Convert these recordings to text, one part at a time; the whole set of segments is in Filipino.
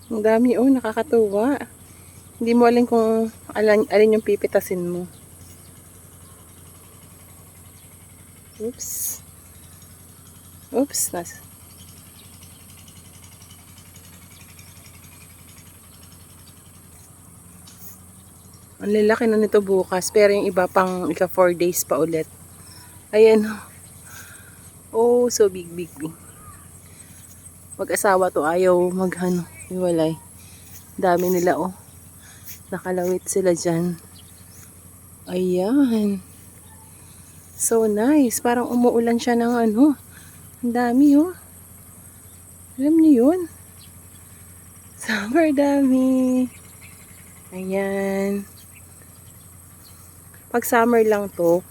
Ang dami oh, nakakatuwa. Hindi mo alin kung alin yung pipitasin mo. Oops. Oops. Ang lalaki na nito bukas. Pero yung iba pang ika 4 days pa ulit. Ayan. Oh, so big. Mag-asawa to, ayaw hiwalay. Dami nila oh. Nakalawit sila dyan. Ayan. So nice. Parang umuulan siya ng ano. Ang dami oh. Alam niyo yun? Super dami. Ayan. Pag summer lang to,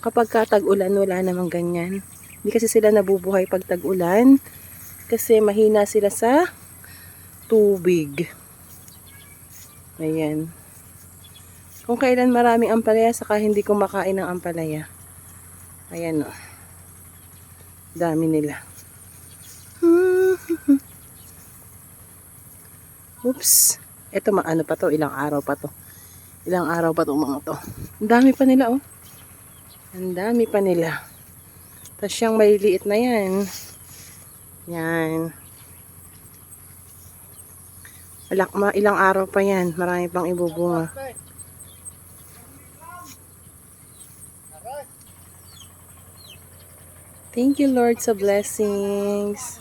kapag tag-ulan, wala namang ganyan. Hindi kasi sila nabubuhay pag tag-ulan. Kasi mahina sila sa tubig. Ayan. Kung kailan maraming ampalaya, saka hindi kumakain ng ampalaya. Ayan o. Dami nila. Oops. Ito ano pa to, ilang araw pa to. Ilang araw pa to mga to. Ang dami pa nila oh. Ang dami pa nila. Tapos yung maliliit na yan. Yan. Ilang araw pa yan. Marami pang ibubunga. Thank you Lord sa blessings.